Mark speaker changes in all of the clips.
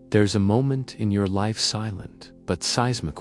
Speaker 1: There's a moment in your life silent, but seismic,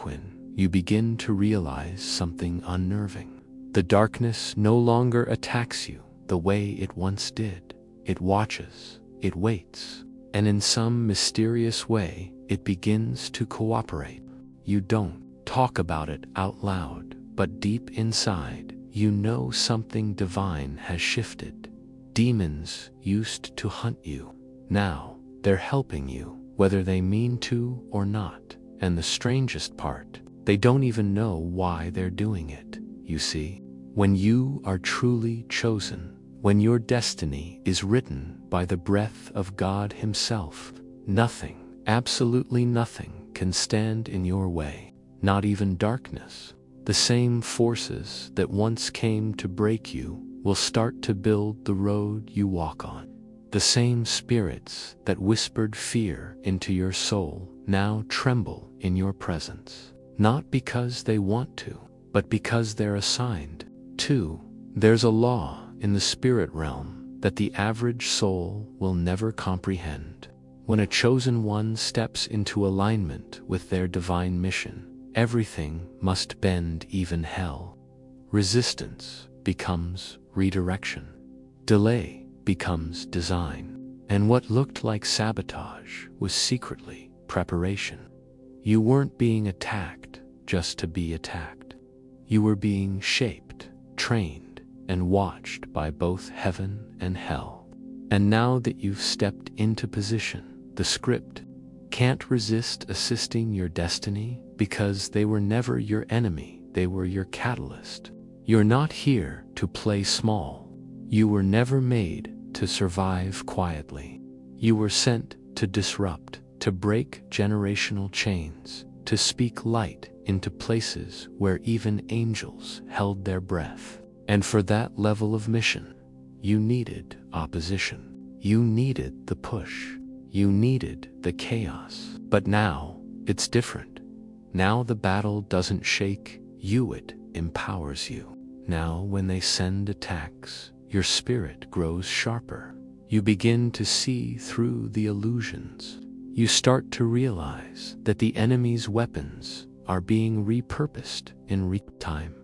Speaker 1: you begin to realize something unnerving. The darkness no longer attacks you the way it once did. It watches, it waits, and in some mysterious way, it begins to cooperate. You don't talk about it out loud, but deep inside, you know something divine has shifted. Demons used to hunt you. Now, they're helping you, whether they mean to or not. And the strangest part, they don't even know why they're doing it. You see, when you are truly chosen, when your destiny is written by the breath of God Himself, nothing, absolutely nothing, can stand in your way, not even darkness. The same forces that once came to break you will start to build the road you walk on. The same spirits that whispered fear into your soul now tremble in your presence, not because they want to, but because they're assigned to. There's a law in the spirit realm that the average soul will never comprehend. When a chosen one steps into alignment with their divine mission, everything must bend, even hell. Resistance becomes redirection. Delay becomes design. And what looked like sabotage was secretly preparation. You weren't being attacked just to be attacked. You were being shaped, trained, and watched by both heaven and hell. And now that you've stepped into position, the script can't resist assisting your destiny, because they were never your enemy, they were your catalyst. You're not here to play small. You were never made to survive quietly. You were sent to disrupt, to break generational chains, to speak light into places where even angels held their breath. And for that level of mission, you needed opposition. You needed the push. You needed the chaos. But now, it's different. Now the battle doesn't shake you, it empowers you. Now when they send attacks, your spirit grows sharper. You begin to see through the illusions. You start to realize that the enemy's weapons are being repurposed in real time.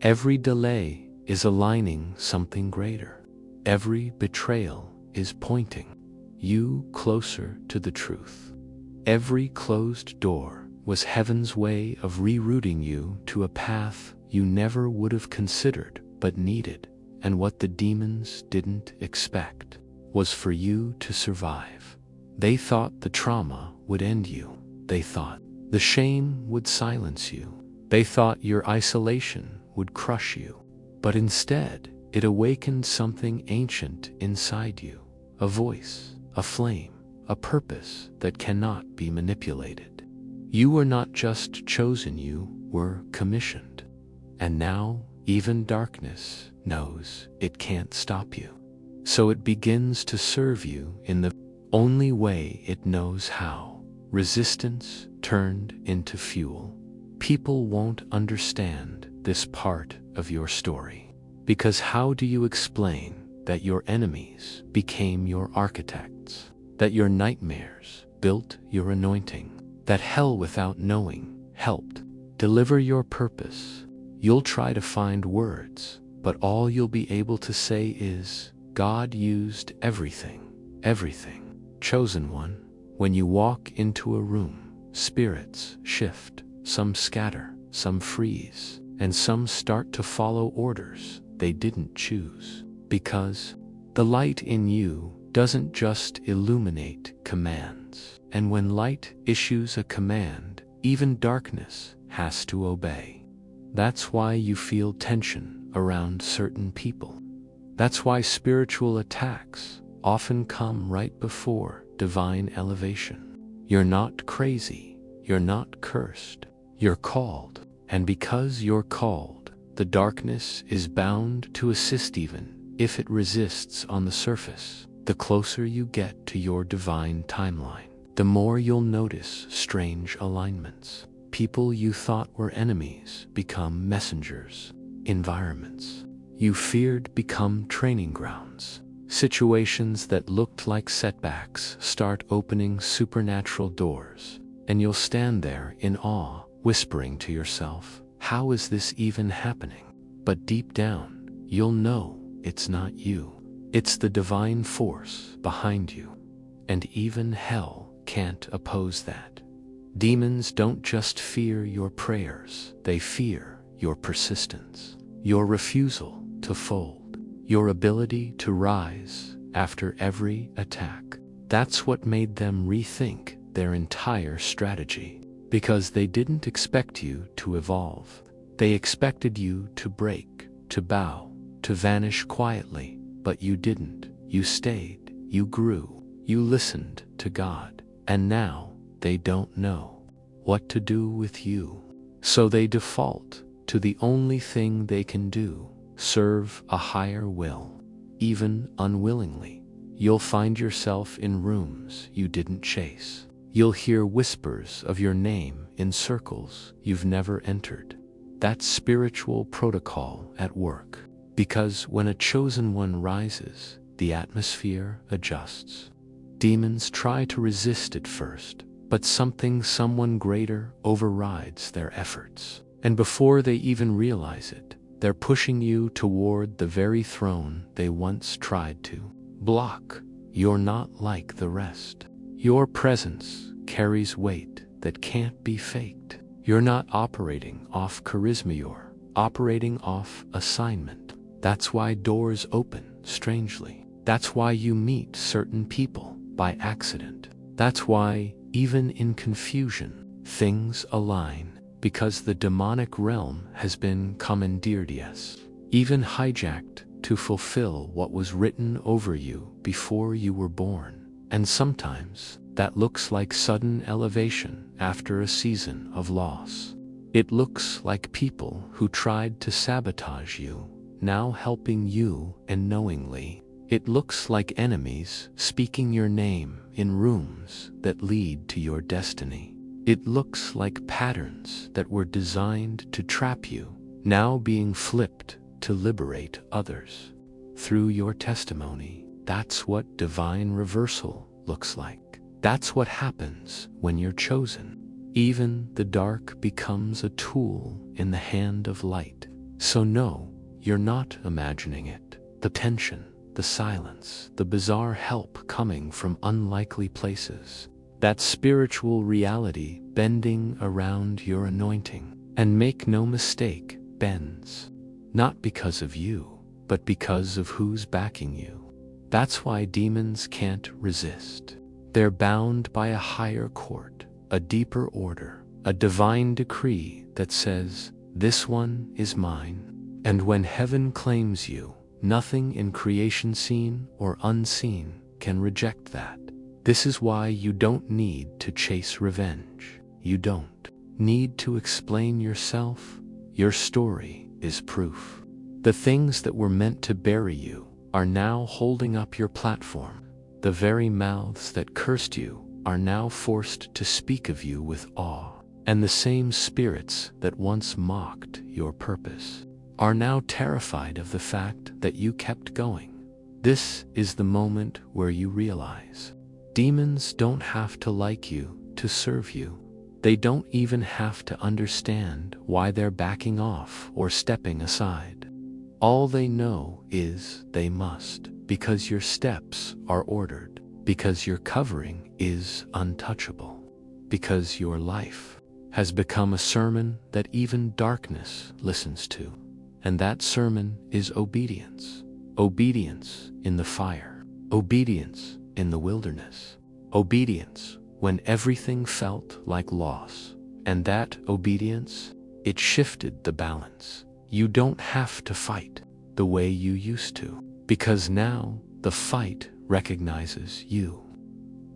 Speaker 1: Every delay is aligning something greater. Every betrayal is pointing you closer to the truth. Every closed door was heaven's way of rerouting you to a path you never would have considered but needed. And what the demons didn't expect was for you to survive. They thought the trauma would end you. They thought the shame would silence you. They thought your isolation would crush you. But instead, it awakened something ancient inside you. A voice, a flame, a purpose that cannot be manipulated. You were not just chosen, you were commissioned. And now, even darkness knows it can't stop you. So it begins to serve you in the only way it knows how. Resistance turned into fuel. People won't understand this part of your story. Because how do you explain that your enemies became your architects? That your nightmares built your anointing? That hell without knowing helped deliver your purpose? You'll try to find words, but all you'll be able to say is, God used everything, everything. Chosen one, when you walk into a room, spirits shift, some scatter, some freeze, and some start to follow orders they didn't choose. Because the light in you doesn't just illuminate commands. And when light issues a command, even darkness has to obey. That's why you feel tension around certain people. That's why spiritual attacks often come right before divine elevation. You're not crazy. You're not cursed. You're called. And because you're called, the darkness is bound to assist even if it resists on the surface. The closer you get to your divine timeline, the more you'll notice strange alignments. People you thought were enemies become messengers. Environments you feared become training grounds. Situations that looked like setbacks start opening supernatural doors, and you'll stand there in awe, whispering to yourself, "How is this even happening?" But deep down, you'll know it's not you. It's the divine force behind you. And even hell can't oppose that. Demons don't just fear your prayers, they fear your persistence, your refusal to fold, your ability to rise after every attack. That's what made them rethink their entire strategy, because they didn't expect you to evolve. They expected you to break, to bow, to vanish quietly, but you didn't. You stayed, you grew, you listened to God, and now they don't know what to do with you. So they default to the only thing they can do, serve a higher will. Even unwillingly, you'll find yourself in rooms you didn't chase. You'll hear whispers of your name in circles you've never entered. That's spiritual protocol at work. Because when a chosen one rises, the atmosphere adjusts. Demons try to resist at first, but someone greater overrides their efforts. And before they even realize it, they're pushing you toward the very throne they once tried to block. You're not like the rest. Your presence carries weight that can't be faked. You're not operating off charisma, you're operating off assignment. That's why doors open strangely. That's why you meet certain people by accident. That's why, even in confusion, things align, because the demonic realm has been commandeered, yes, even hijacked to fulfill what was written over you before you were born. And sometimes that looks like sudden elevation after a season of loss. It looks like people who tried to sabotage you now helping you unknowingly. It looks like enemies speaking your name in rooms that lead to your destiny. It looks like patterns that were designed to trap you, now being flipped to liberate others. Through your testimony, that's what divine reversal looks like. That's what happens when you're chosen. Even the dark becomes a tool in the hand of light. So no, you're not imagining it. The tension, the silence, the bizarre help coming from unlikely places. That spiritual reality bending around your anointing. And make no mistake, bends. Not because of you, but because of who's backing you. That's why demons can't resist. They're bound by a higher court, a deeper order, a divine decree that says, "This one is mine." And when heaven claims you, nothing in creation seen or unseen can reject that. This is why you don't need to chase revenge. You don't need to explain yourself. Your story is proof. The things that were meant to bury you are now holding up your platform. The very mouths that cursed you are now forced to speak of you with awe. And the same spirits that once mocked your purpose are now terrified of the fact that you kept going. This is the moment where you realize demons don't have to like you to serve you. They don't even have to understand why they're backing off or stepping aside. All they know is they must, because your steps are ordered, because your covering is untouchable, because your life has become a sermon that even darkness listens to. And that sermon is obedience. Obedience in the fire. Obedience in the wilderness. Obedience when everything felt like loss. And that obedience, it shifted the balance. You don't have to fight the way you used to, because now the fight recognizes you.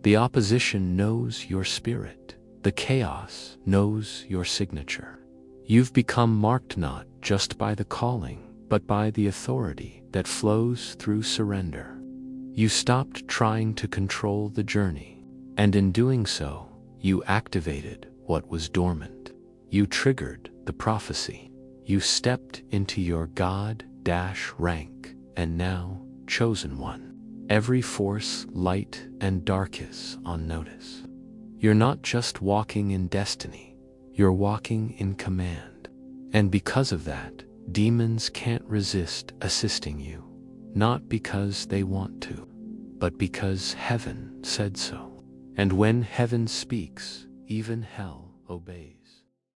Speaker 1: The opposition knows your spirit. The chaos knows your signature. You've become marked not just by the calling, but by the authority that flows through surrender. You stopped trying to control the journey, and in doing so, you activated what was dormant. You triggered the prophecy. You stepped into your God-rank, and now chosen one. Every force, light and dark, is on notice. You're not just walking in destiny, you're walking in command. And because of that, demons can't resist assisting you. Not because they want to, but because heaven said so. And when heaven speaks, even hell obeys.